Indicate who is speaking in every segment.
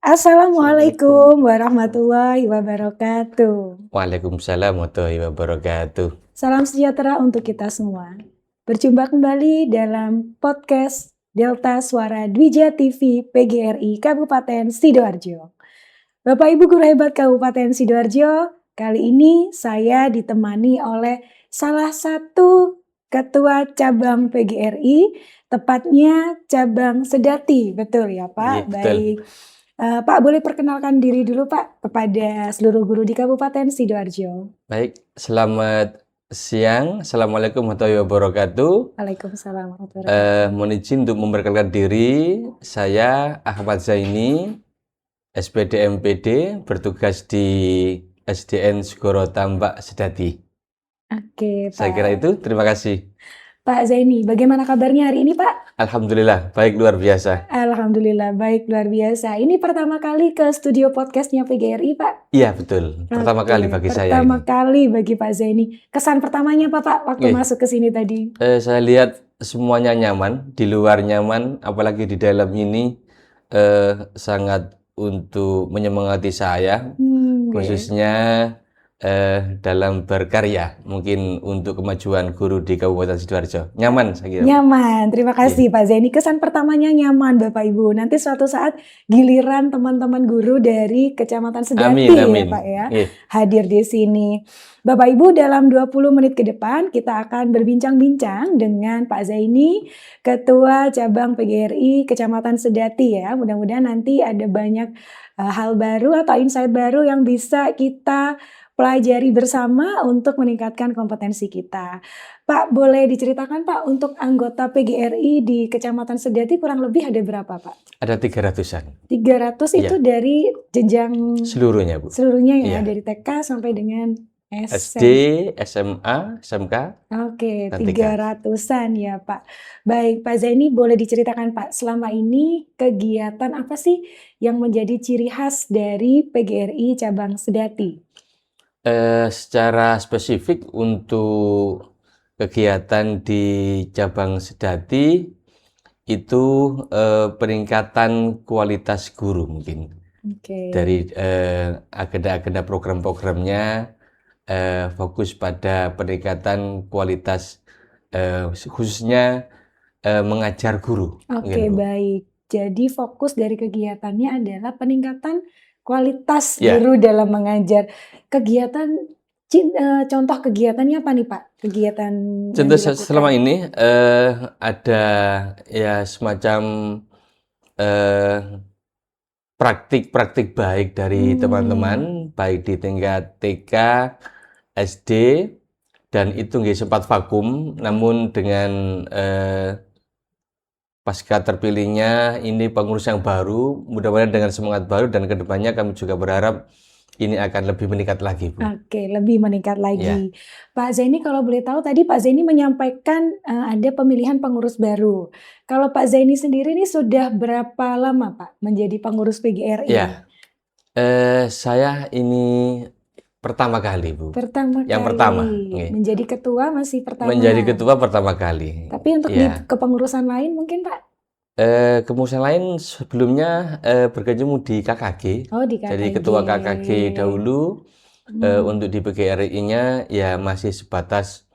Speaker 1: Assalamualaikum warahmatullahi wabarakatuh.
Speaker 2: Waalaikumsalam warahmatullahi wabarakatuh.
Speaker 1: Salam sejahtera untuk kita semua. Berjumpa kembali dalam podcast Delta Suara Dwija TV PGRI Kabupaten Sidoarjo. Bapak Ibu Guru Hebat Kabupaten Sidoarjo, kali ini saya ditemani oleh salah satu Ketua Cabang PGRI, tepatnya Cabang Sedati, betul ya Pak?
Speaker 2: Iya, betul.
Speaker 1: Baik. Pak, boleh perkenalkan diri dulu Pak kepada seluruh guru di Kabupaten Sidoarjo.
Speaker 2: Baik, selamat siang. Assalamualaikum warahmatullahi wabarakatuh.
Speaker 1: Waalaikumsalam warahmatullahi wabarakatuh.
Speaker 2: Mohon izin untuk memperkenalkan diri. Saya Ahmad Zaini, SPD MPD, bertugas di SDN Segoro Tambak Sedati.
Speaker 1: Oke, Pak.
Speaker 2: Saya kira itu. Terima kasih.
Speaker 1: Pak Zaini, bagaimana kabarnya hari ini Pak?
Speaker 2: Alhamdulillah, baik luar biasa.
Speaker 1: Alhamdulillah, baik luar biasa. Ini pertama kali ke studio podcastnya PGRI Pak?
Speaker 2: Iya, betul. Pertama
Speaker 1: Oke,
Speaker 2: kali bagi saya
Speaker 1: pertama
Speaker 2: ini.
Speaker 1: kali bagi Pak Zaini. Kesan pertamanya apa Pak waktu
Speaker 2: Oke.
Speaker 1: masuk ke sini tadi?
Speaker 2: Saya lihat semuanya nyaman, di luar nyaman, apalagi di dalam ini sangat untuk menyemangati saya,
Speaker 1: Oke.
Speaker 2: khususnya dalam berkarya, mungkin untuk kemajuan guru di Kabupaten Sidoarjo. Nyaman saya kira.
Speaker 1: Nyaman, terima kasih Pak Zaini. Kesan pertamanya nyaman Bapak Ibu. Nanti suatu saat giliran teman-teman guru dari Kecamatan Sedati
Speaker 2: Amin.
Speaker 1: ya Pak ya,
Speaker 2: Iya.
Speaker 1: hadir di sini. Bapak Ibu, dalam 20 menit ke depan kita akan berbincang-bincang dengan Pak Zaini, Ketua Cabang PGRI Kecamatan Sedati ya. Mudah-mudahan nanti ada banyak hal baru atau insight baru yang bisa kita pelajari bersama untuk meningkatkan kompetensi kita. Pak, boleh diceritakan Pak, untuk anggota PGRI di Kecamatan Sedati kurang lebih ada berapa Pak?
Speaker 2: Ada 300-an.
Speaker 1: 300 itu
Speaker 2: Iya.
Speaker 1: dari jenjang
Speaker 2: Seluruhnya, Bu.
Speaker 1: seluruhnya ya,
Speaker 2: Iya.
Speaker 1: dari TK sampai dengan
Speaker 2: SD, SMA, SMK.
Speaker 1: Oke,
Speaker 2: dan
Speaker 1: 300-an ya Pak. Baik, Pak Zaini boleh diceritakan Pak, selama ini kegiatan apa sih yang menjadi ciri khas dari PGRI Cabang Sedati?
Speaker 2: Secara spesifik untuk kegiatan di Cabang Sedati itu peningkatan kualitas guru mungkin.
Speaker 1: Oke.
Speaker 2: Dari agenda-agenda program-programnya fokus pada peningkatan kualitas khususnya mengajar guru.
Speaker 1: Oke,
Speaker 2: Mungkin, Bu.
Speaker 1: baik. Jadi fokus dari kegiatannya adalah peningkatan kualitas
Speaker 2: Ya.
Speaker 1: guru dalam mengajar. Kegiatan contoh kegiatannya apa nih Pak? Kegiatan yang
Speaker 2: Contoh
Speaker 1: dilakukan.
Speaker 2: selama ini ada ya semacam praktik-praktik baik dari teman-teman, baik di tingkat TK, SD, dan itu nggih sempat vakum, namun dengan pasca terpilihnya ini pengurus yang baru, mudah-mudahan dengan semangat baru dan kedepannya kami juga berharap ini akan lebih meningkat lagi, Bu.
Speaker 1: Oke, lebih meningkat lagi.
Speaker 2: Ya.
Speaker 1: Pak Zaini, kalau boleh tahu tadi Pak Zaini menyampaikan ada pemilihan pengurus baru. Kalau Pak Zaini sendiri ini sudah berapa lama Pak menjadi pengurus PGRI?
Speaker 2: Ya, saya ini pertama kali, Bu.
Speaker 1: Pertama
Speaker 2: Yang
Speaker 1: kali.
Speaker 2: pertama, nggih.
Speaker 1: Menjadi ketua masih pertama.
Speaker 2: Menjadi ketua pertama kali.
Speaker 1: Tapi untuk di
Speaker 2: Ya.
Speaker 1: kepengurusan lain mungkin Pak?
Speaker 2: Kemudian lain sebelumnya berkecimpung di KKG.
Speaker 1: Oh, di
Speaker 2: Jadi
Speaker 1: KKG.
Speaker 2: ketua KKG dahulu. Untuk di PGRI-nya ya masih sebatas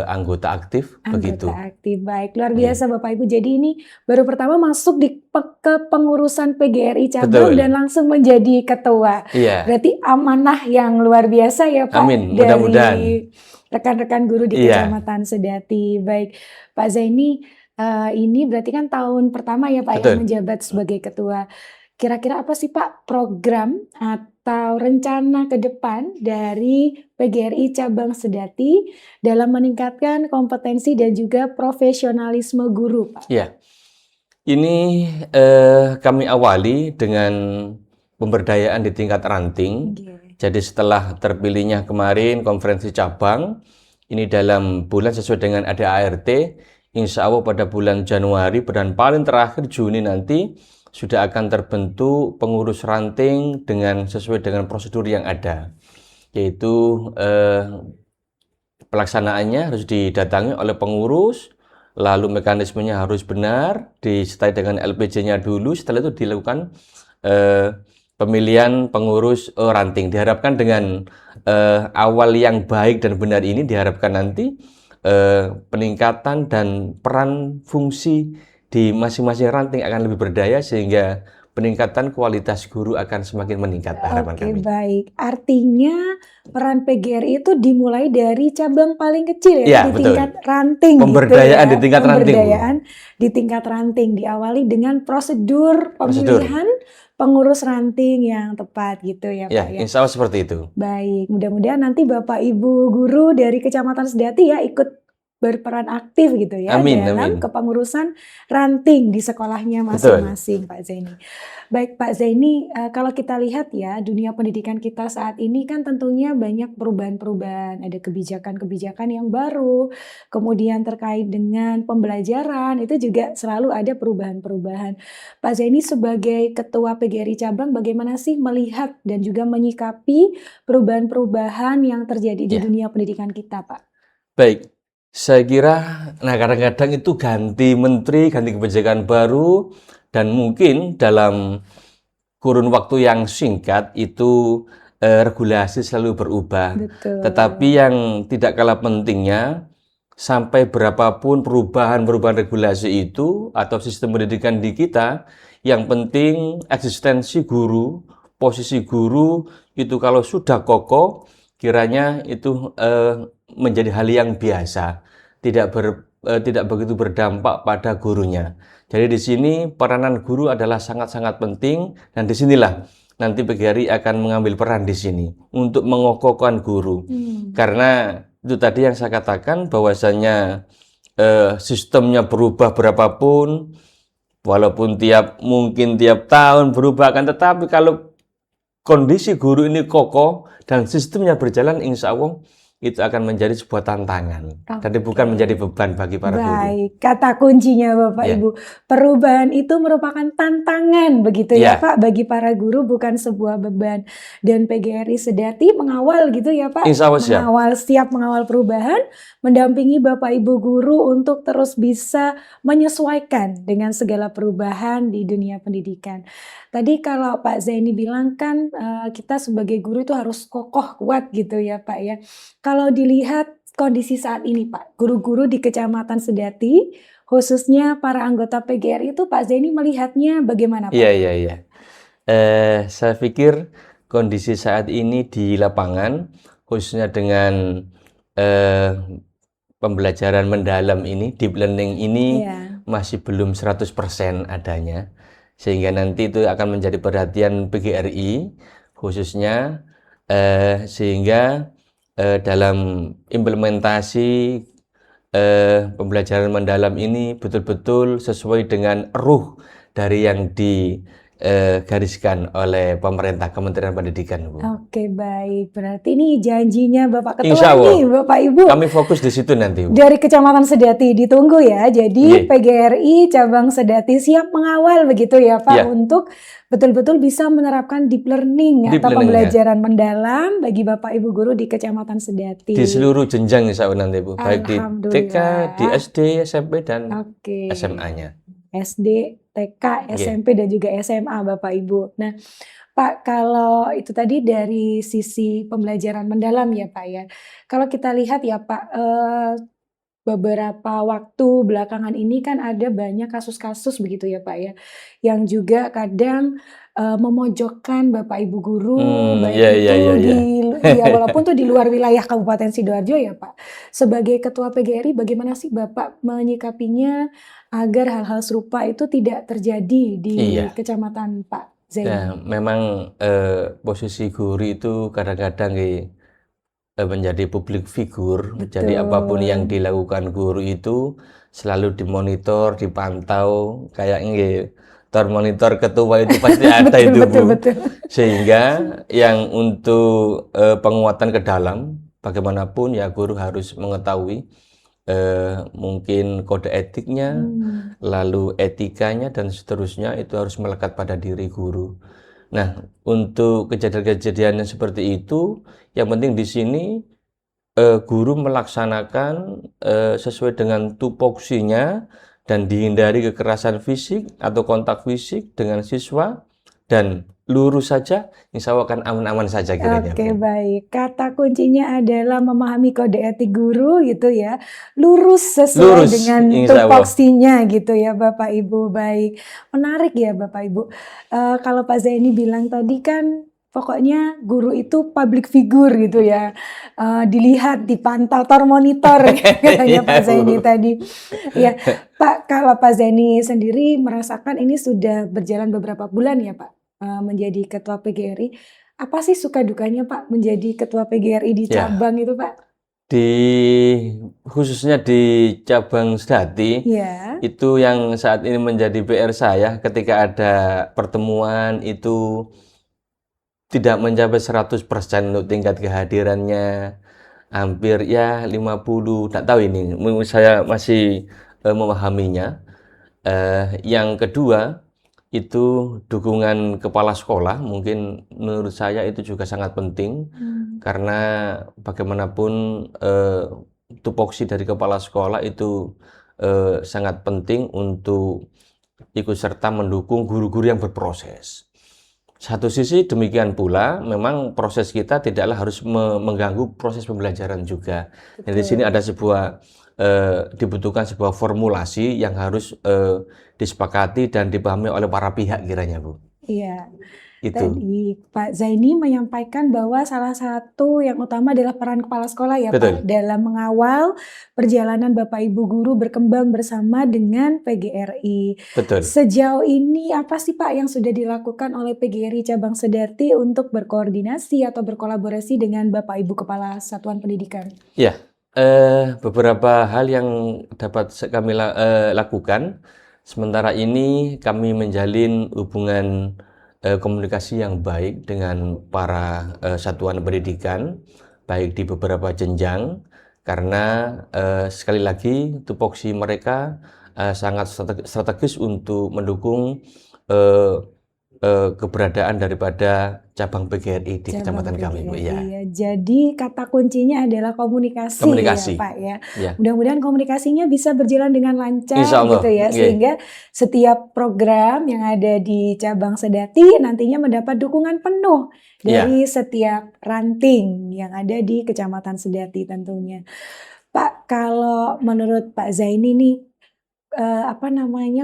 Speaker 2: anggota aktif begitu.
Speaker 1: Anggota aktif, baik. Luar biasa Bapak Ibu. Jadi ini baru pertama masuk di kepengurusan PGRI Cabang
Speaker 2: Betul.
Speaker 1: dan langsung menjadi ketua.
Speaker 2: Iya.
Speaker 1: Berarti amanah yang luar biasa ya Pak.
Speaker 2: Amin, mudah-mudahan.
Speaker 1: Dari rekan-rekan guru di
Speaker 2: Iya.
Speaker 1: Kecamatan Sedati. Baik, Pak Zaini, ini berarti kan tahun pertama ya Pak
Speaker 2: Betul.
Speaker 1: yang menjabat sebagai ketua. kira-kira apa sih Pak program atau rencana ke depan dari PGRI Cabang Sedati dalam meningkatkan kompetensi dan juga profesionalisme guru, Pak?
Speaker 2: Ya, ini kami awali dengan pemberdayaan di tingkat ranting.
Speaker 1: Oke.
Speaker 2: Jadi setelah terpilihnya kemarin konferensi cabang, ini dalam bulan sesuai dengan ADART, insya Allah pada bulan Januari dan paling terakhir Juni nanti sudah akan terbentuk pengurus ranting dengan sesuai dengan prosedur yang ada, yaitu pelaksanaannya harus didatangi oleh pengurus, lalu mekanismenya harus benar, disertai dengan LPJ-nya dulu, setelah itu dilakukan pemilihan pengurus ranting. Diharapkan dengan awal yang baik dan benar ini, diharapkan nanti peningkatan dan peran fungsi di masing-masing ranting akan lebih berdaya sehingga peningkatan kualitas guru akan semakin meningkat, harapan
Speaker 1: Oke,
Speaker 2: kami.
Speaker 1: baik. Artinya peran PGRI itu dimulai dari cabang paling kecil
Speaker 2: Ya,
Speaker 1: di
Speaker 2: betul.
Speaker 1: tingkat ranting
Speaker 2: Pemberdayaan
Speaker 1: gitu
Speaker 2: di
Speaker 1: ya.
Speaker 2: tingkat ranting, Bu.
Speaker 1: Pemberdayaan di tingkat ranting diawali dengan prosedur pemilihan pengurus ranting yang tepat gitu ya
Speaker 2: Ya,
Speaker 1: Pak ya.
Speaker 2: insya Allah seperti itu.
Speaker 1: Baik, mudah-mudahan nanti Bapak Ibu guru dari Kecamatan Sedati ya ikut berperan aktif gitu ya
Speaker 2: Amin,
Speaker 1: dalam
Speaker 2: amin.
Speaker 1: kepengurusan ranting di sekolahnya
Speaker 2: Betul.
Speaker 1: masing-masing, Pak Zaini. Baik Pak Zaini, kalau kita lihat ya dunia pendidikan kita saat ini kan tentunya banyak perubahan-perubahan, ada kebijakan-kebijakan yang baru, kemudian terkait dengan pembelajaran itu juga selalu ada perubahan-perubahan. Pak Zaini sebagai Ketua PGRI Cabang bagaimana sih melihat dan juga menyikapi perubahan-perubahan yang terjadi di
Speaker 2: Ya.
Speaker 1: dunia pendidikan kita, Pak?
Speaker 2: Baik, saya kira, nah kadang-kadang itu ganti menteri, ganti kebijakan baru, dan mungkin dalam kurun waktu yang singkat itu regulasi selalu berubah.
Speaker 1: Betul.
Speaker 2: Tetapi yang tidak kalah pentingnya, sampai berapapun perubahan-perubahan regulasi itu atau sistem pendidikan di kita, yang penting eksistensi guru, posisi guru itu kalau sudah kokoh, kiranya itu menjadi hal yang biasa, tidak begitu berdampak pada gurunya. Jadi di sini peranan guru adalah sangat-sangat penting, dan disinilah nanti PGRI akan mengambil peran di sini untuk mengokohkan guru. Karena itu tadi yang saya katakan bahwasanya sistemnya berubah berapapun, walaupun mungkin tiap tahun berubah, akan tetapi kalau kondisi guru ini kokoh dan sistemnya berjalan, insya Allah itu akan menjadi sebuah tantangan, dan bukan menjadi beban bagi para guru.
Speaker 1: Baik, kata kuncinya Bapak
Speaker 2: Ya.
Speaker 1: Ibu, perubahan itu merupakan tantangan begitu ya
Speaker 2: Ya.
Speaker 1: Pak bagi para guru, bukan sebuah beban. Dan PGRI Sedati mengawal gitu ya Pak,
Speaker 2: Insya Allah siap.
Speaker 1: siap mengawal perubahan, mendampingi Bapak Ibu guru untuk terus bisa menyesuaikan dengan segala perubahan di dunia pendidikan. Tadi kalau Pak Zaini bilang kan kita sebagai guru itu harus kokoh, kuat gitu ya Pak ya. Kalau dilihat kondisi saat ini Pak, guru-guru di Kecamatan Sedati, khususnya para anggota PGRI itu Pak Zaini melihatnya bagaimana Pak?
Speaker 2: Iya. Saya pikir kondisi saat ini di lapangan, khususnya dengan pembelajaran mendalam ini, deep learning ini masih belum 100% adanya. Sehingga nanti itu akan menjadi perhatian PGRI khususnya, sehingga dalam implementasi pembelajaran mendalam ini betul-betul sesuai dengan ruh dari yang digariskan oleh pemerintah Kementerian Pendidikan, Bu.
Speaker 1: Oke, baik. Berarti ini janjinya Bapak Ketua
Speaker 2: Insya Allah.
Speaker 1: nih, Bapak Ibu.
Speaker 2: Kami fokus di situ nanti, Bu.
Speaker 1: Dari Kecamatan Sedati ditunggu ya. Jadi PGRI Cabang Sedati siap mengawal begitu ya Pak, untuk betul-betul bisa menerapkan deep learning atau pembelajaran mendalam bagi Bapak Ibu guru di Kecamatan Sedati.
Speaker 2: Di seluruh jenjang insya Allah nanti, Bu. Baik di TK, di SD, SMP, dan SMA-nya.
Speaker 1: SD, TK, SMP, dan juga SMA Bapak Ibu. Nah Pak, kalau itu tadi dari sisi pembelajaran mendalam ya Pak ya. Kalau kita lihat ya Pak, beberapa waktu belakangan ini kan ada banyak kasus-kasus begitu ya Pak ya, yang juga kadang memojokkan Bapak Ibu guru, walaupun tuh di luar wilayah Kabupaten Sidoarjo ya Pak. Sebagai Ketua PGRI, bagaimana sih Bapak menyikapinya agar hal-hal serupa itu tidak terjadi di Kecamatan Pak
Speaker 2: Ya,
Speaker 1: Zaini?
Speaker 2: memang posisi guru itu kadang-kadang menjadi publik figur. Jadi apapun yang
Speaker 1: Betul.
Speaker 2: dilakukan guru itu selalu dimonitor, dipantau, kayak monitor ketua itu pasti ada
Speaker 1: Betul,
Speaker 2: itu
Speaker 1: betul,
Speaker 2: Bu.
Speaker 1: betul.
Speaker 2: Sehingga yang untuk penguatan ke dalam, bagaimanapun ya guru harus mengetahui mungkin kode etiknya,
Speaker 1: Hmm.
Speaker 2: lalu etikanya dan seterusnya itu harus melekat pada diri guru. Nah, untuk kejadian-kejadian yang seperti itu, yang penting di sini guru melaksanakan sesuai dengan tupoksinya dan dihindari kekerasan fisik atau kontak fisik dengan siswa dan lurus saja, insya Allah akan aman-aman saja kiranya
Speaker 1: Oke,
Speaker 2: Bu.
Speaker 1: baik. Kata kuncinya adalah memahami kode etik guru gitu ya. Lurus sesuai
Speaker 2: Lurus,
Speaker 1: dengan
Speaker 2: insya Allah.
Speaker 1: tupoksinya gitu ya Bapak Ibu. Baik. Menarik ya Bapak Ibu. Kalau Pak Zaini bilang tadi kan pokoknya guru itu public figure gitu ya. Dilihat, dipantau, termonitor katanya Pak
Speaker 2: Iya
Speaker 1: Zaini
Speaker 2: Bu.
Speaker 1: tadi. Ya, Pak, kalau Pak Zaini sendiri merasakan ini sudah berjalan beberapa bulan ya Pak, menjadi ketua PGRI. Apa sih suka dukanya Pak menjadi ketua PGRI di
Speaker 2: Ya,
Speaker 1: cabang itu Pak?
Speaker 2: di khususnya di cabang Sedati,
Speaker 1: Iya.
Speaker 2: itu yang saat ini menjadi PR saya ketika ada pertemuan itu tidak mencapai 100% untuk tingkat kehadirannya, hampir ya 50, tak tahu ini, saya masih memahaminya. Yang kedua, itu dukungan kepala sekolah, mungkin menurut saya itu juga sangat penting,
Speaker 1: Mmm.
Speaker 2: karena bagaimanapun tupoksi dari kepala sekolah itu sangat penting untuk ikut serta mendukung guru-guru yang berproses. Satu sisi demikian pula, memang proses kita tidaklah harus mengganggu proses pembelajaran juga. Dan di sini
Speaker 1: Betul.
Speaker 2: ada dibutuhkan sebuah formulasi yang harus disepakati dan dipahami oleh para pihak kiranya Bu.
Speaker 1: Iya.
Speaker 2: Itu.
Speaker 1: Tadi Pak Zaini menyampaikan bahwa salah satu yang utama adalah peran kepala sekolah ya Pak,
Speaker 2: Betul,
Speaker 1: dalam mengawal perjalanan Bapak Ibu guru berkembang bersama dengan PGRI.
Speaker 2: betul.
Speaker 1: Sejauh ini apa sih Pak yang sudah dilakukan oleh PGRI Cabang Sedati untuk berkoordinasi atau berkolaborasi dengan Bapak Ibu Kepala Satuan Pendidikan?
Speaker 2: Ya, beberapa hal yang dapat kami lakukan. Sementara ini kami menjalin hubungan komunikasi yang baik dengan para satuan pendidikan, baik di beberapa jenjang, karena sekali lagi tupoksi mereka sangat strategis untuk mendukung eh, keberadaan daripada cabang PGRI di
Speaker 1: Cabang
Speaker 2: kecamatan kami, Bu.
Speaker 1: PGRI
Speaker 2: Ya,
Speaker 1: ya. Jadi kata kuncinya adalah komunikasi ya
Speaker 2: komunikasi.
Speaker 1: Pak ya.
Speaker 2: Ya,
Speaker 1: Mudah-mudahan komunikasinya bisa berjalan dengan lancar
Speaker 2: insya
Speaker 1: gitu
Speaker 2: Allah.
Speaker 1: ya.
Speaker 2: Nggih.
Speaker 1: Sehingga setiap program yang ada di cabang Sedati nantinya mendapat dukungan penuh
Speaker 2: Ya.
Speaker 1: dari setiap ranting yang ada di Kecamatan Sedati tentunya. Pak, kalau menurut Pak Zaini nih,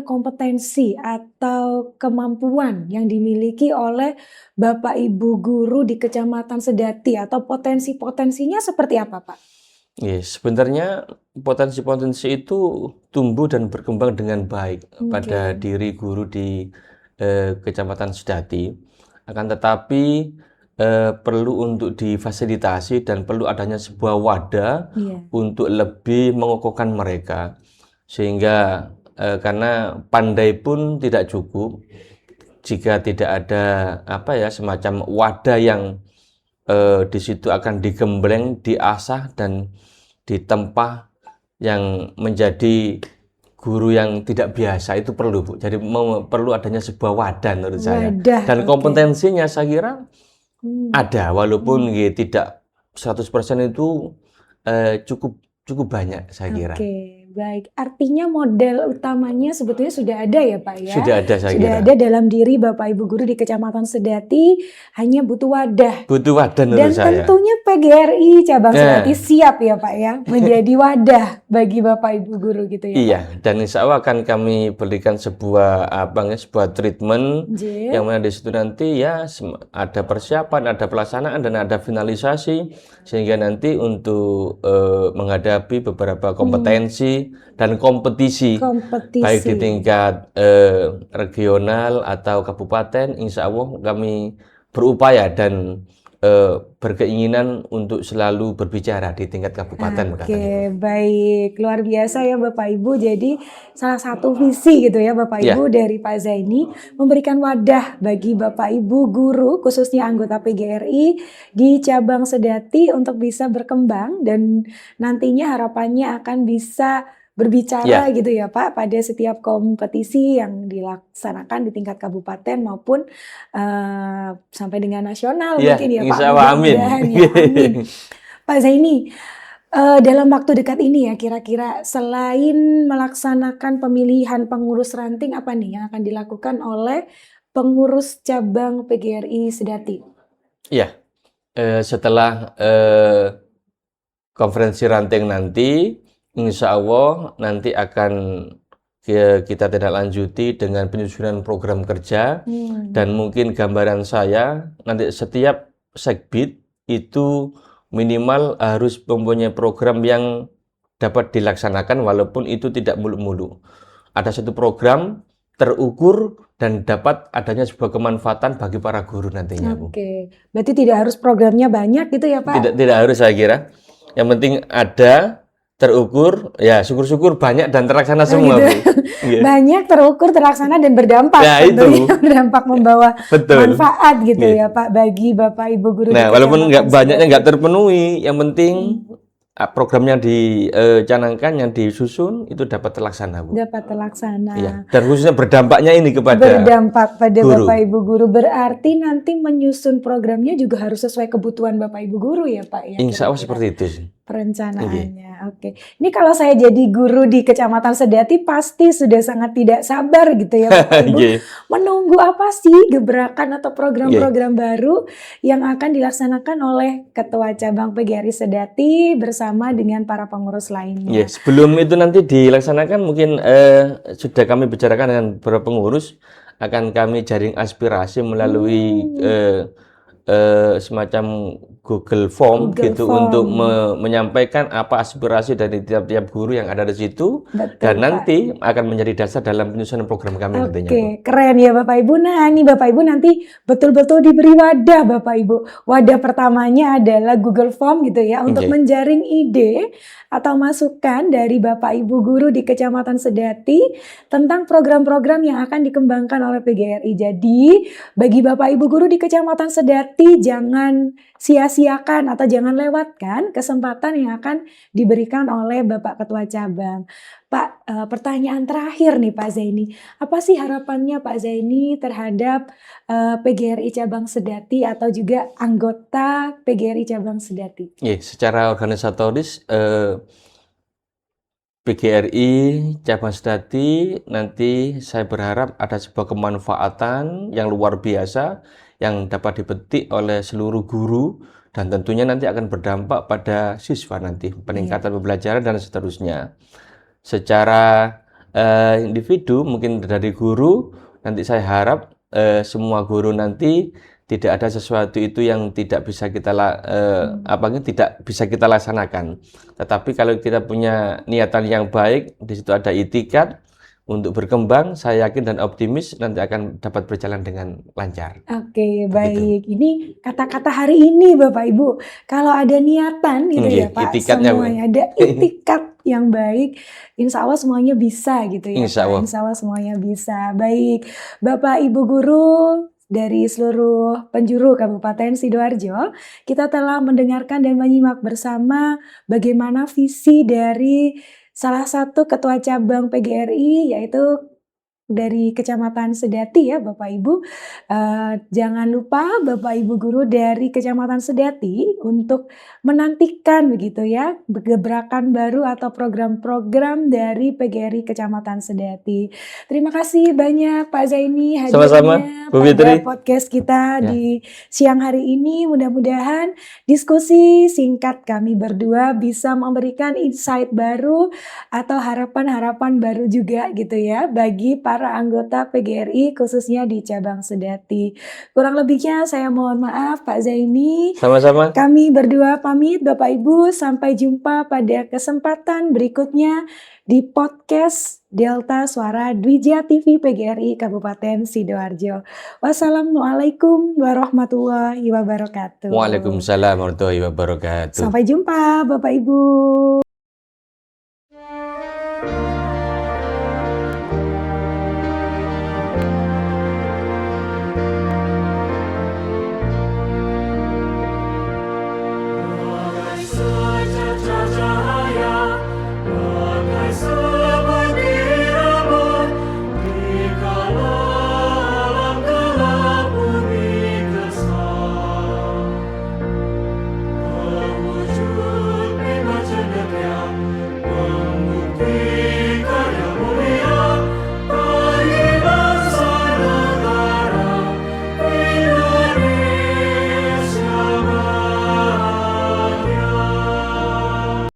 Speaker 1: kompetensi atau kemampuan yang dimiliki oleh Bapak Ibu guru di Kecamatan Sedati atau potensi-potensinya seperti apa, Pak?
Speaker 2: Sebenarnya potensi-potensi itu tumbuh dan berkembang dengan baik pada
Speaker 1: Oke.
Speaker 2: diri guru di Kecamatan Sedati. Akan tetapi perlu untuk difasilitasi dan perlu adanya sebuah wadah
Speaker 1: Iya.
Speaker 2: untuk lebih mengokohkan mereka. Sehingga karena pandai pun tidak cukup jika tidak ada semacam wadah yang di situ akan digembleng, diasah dan ditempa yang menjadi guru yang tidak biasa itu perlu Bu. Jadi perlu adanya sebuah wadah menurut saya.
Speaker 1: Wadah,
Speaker 2: Dan
Speaker 1: oke.
Speaker 2: kompetensinya saya kira
Speaker 1: Hmm.
Speaker 2: ada walaupun tidak 100% itu cukup cukup banyak saya kira.
Speaker 1: Oke, baik. Artinya model utamanya sebetulnya sudah ada ya Pak ya?
Speaker 2: Sudah ada saya
Speaker 1: Sudah
Speaker 2: kira.
Speaker 1: ada dalam diri Bapak Ibu guru di Kecamatan Sedati, hanya butuh wadah.
Speaker 2: Butuh wadah menurut
Speaker 1: Dan
Speaker 2: saya.
Speaker 1: tentunya PGRI Cabang Sedati
Speaker 2: Nah,
Speaker 1: siap ya Pak ya, menjadi wadah bagi Bapak Ibu guru gitu ya Pak?
Speaker 2: iya, dan insya Allah akan kami berikan sebuah sebuah treatment
Speaker 1: Nggih.
Speaker 2: yang mana di situ nanti ya ada persiapan, ada pelaksanaan dan ada finalisasi sehingga nanti untuk menghadapi beberapa kompetensi diskusi dan kompetisi baik di
Speaker 1: Kompetisi.
Speaker 2: tingkat regional atau kabupaten. Insya Allah kami berupaya dan berkeinginan untuk selalu berbicara di tingkat kabupaten bahkan Ibu.
Speaker 1: Oke, baik. Luar biasa ya Bapak Ibu. Jadi salah satu visi gitu ya Bapak
Speaker 2: Ya,
Speaker 1: Ibu dari Pak Zaini memberikan wadah bagi Bapak Ibu guru khususnya anggota PGRI di cabang Sedati untuk bisa berkembang dan nantinya harapannya akan bisa berbicara
Speaker 2: ya,
Speaker 1: gitu ya Pak pada setiap kompetisi yang dilaksanakan di tingkat kabupaten maupun sampai dengan nasional
Speaker 2: ya,
Speaker 1: mungkin ya Pak.
Speaker 2: insya Allah amin.
Speaker 1: Mudah-mudahan ya. Amin. Pak Zaini, dalam waktu dekat ini ya, kira-kira selain melaksanakan pemilihan pengurus ranting, apa nih yang akan dilakukan oleh pengurus cabang PGRI Sedati?
Speaker 2: Ya, setelah konferensi ranting nanti, insya Allah nanti akan kita tindak lanjuti dengan penyusunan program kerja dan mungkin gambaran saya nanti setiap sekbid itu minimal harus mempunyai program yang dapat dilaksanakan walaupun itu tidak muluk-muluk. Ada satu program terukur dan dapat adanya sebuah kemanfaatan bagi para guru nantinya, Bu.
Speaker 1: Oke, berarti tidak harus programnya banyak gitu ya Pak?
Speaker 2: Tidak harus saya kira. Yang penting ada, terukur, ya syukur-syukur banyak dan terlaksana semua,
Speaker 1: gitu.
Speaker 2: Bu. Iya.
Speaker 1: Banyak, terukur, terlaksana dan berdampak.
Speaker 2: Ya,
Speaker 1: tentunya.
Speaker 2: itu.
Speaker 1: Berdampak membawa
Speaker 2: Betul.
Speaker 1: manfaat gitu
Speaker 2: Iya.
Speaker 1: ya Pak bagi Bapak Ibu guru di
Speaker 2: Nah, walaupun
Speaker 1: kecamatan
Speaker 2: banyaknya
Speaker 1: Sedati.
Speaker 2: nggak terpenuhi, yang penting programnya dicanangkan, yang disusun itu dapat terlaksana, Bu.
Speaker 1: Dapat terlaksana.
Speaker 2: Iya. Dan khususnya berdampaknya ini kepada
Speaker 1: Berdampak pada
Speaker 2: guru.
Speaker 1: Bapak Ibu guru. Berarti nanti menyusun programnya juga harus sesuai kebutuhan Bapak Ibu guru ya Pak ya?
Speaker 2: Insya Allah
Speaker 1: kira-kira
Speaker 2: seperti itu sih.
Speaker 1: perencanaannya. Oke. Ini kalau saya jadi guru di Kecamatan Sedati pasti sudah sangat tidak sabar gitu ya Bapak Ibu.
Speaker 2: Iya.
Speaker 1: Menunggu apa sih gebrakan atau program-program baru yang akan dilaksanakan oleh Ketua Cabang PGRI Sedati bersama dengan para pengurus lainnya.
Speaker 2: Ya, sebelum itu nanti dilaksanakan mungkin sudah kami bicarakan dengan beberapa pengurus, akan kami jaring aspirasi melalui semacam Google Form
Speaker 1: Google
Speaker 2: gitu
Speaker 1: Form.
Speaker 2: untuk menyampaikan apa aspirasi dari tiap-tiap guru yang ada di situ.
Speaker 1: Betul,
Speaker 2: Dan
Speaker 1: Pak.
Speaker 2: nanti akan menjadi dasar dalam penyusunan program kami nantinya, Bu.
Speaker 1: Oke, keren ya Bapak Ibu. Nah, ini Bapak Ibu nanti betul-betul diberi wadah Bapak Ibu. Wadah pertamanya adalah Google Form gitu ya untuk
Speaker 2: Oke.
Speaker 1: menjaring ide atau masukan dari Bapak Ibu guru di Kecamatan Sedati tentang program-program yang akan dikembangkan oleh PGRI. Jadi, bagi Bapak Ibu guru di Kecamatan Sedati jangan sia-siakan atau jangan lewatkan kesempatan yang akan diberikan oleh Bapak Ketua Cabang. Pak, pertanyaan terakhir nih Pak Zaini. Apa sih harapannya Pak Zaini terhadap PGRI Cabang Sedati atau juga anggota PGRI Cabang Sedati?
Speaker 2: Ya, secara organisatoris PGRI Cabang Sedati nanti saya berharap ada sebuah kemanfaatan yang luar biasa yang dapat dipetik oleh seluruh guru dan tentunya nanti akan berdampak pada siswa nanti, peningkatan pembelajaran dan seterusnya. Secara individu mungkin dari guru nanti saya harap semua guru nanti tidak ada sesuatu itu yang tidak bisa kita tidak bisa kita laksanakan. Tetapi kalau kita punya niatan yang baik, di situ ada itikat untuk berkembang, saya yakin dan optimis nanti akan dapat berjalan dengan lancar.
Speaker 1: Oke, baik. Ini kata-kata hari ini Bapak Ibu. Kalau ada niatan gitu ya Pak,
Speaker 2: Itikatnya, Bu.
Speaker 1: semuanya ada itikat yang baik, insya Allah semuanya bisa gitu ya
Speaker 2: Insya
Speaker 1: Pak.
Speaker 2: Allah.
Speaker 1: Insya Allah semuanya bisa. Baik, Bapak Ibu guru dari seluruh penjuru Kabupaten Sidoarjo, kita telah mendengarkan dan menyimak bersama bagaimana visi dari salah satu ketua cabang PGRI yaitu dari Kecamatan Sedati ya Bapak Ibu. Jangan lupa Bapak Ibu guru dari Kecamatan Sedati untuk menantikan begitu ya gebrakan baru atau program-program dari PGRI Kecamatan Sedati. Terima kasih banyak Pak Zaini
Speaker 2: Sama-sama,
Speaker 1: hadirnya
Speaker 2: Bu
Speaker 1: pada
Speaker 2: Fitri.
Speaker 1: podcast kita
Speaker 2: Ya.
Speaker 1: di siang hari ini. Mudah-mudahan diskusi singkat kami berdua bisa memberikan insight baru atau harapan-harapan baru juga gitu ya bagi para para anggota PGRI khususnya di cabang Sedati. Kurang lebihnya saya mohon maaf Pak Zaini.
Speaker 2: Sama-sama.
Speaker 1: Kami berdua pamit Bapak Ibu, sampai jumpa pada kesempatan berikutnya di podcast Delta Suara Dwija TV PGRI Kabupaten Sidoarjo. Wassalamualaikum warahmatullahi wabarakatuh.
Speaker 2: Waalaikumsalam warahmatullahi wabarakatuh.
Speaker 1: Sampai jumpa Bapak Ibu.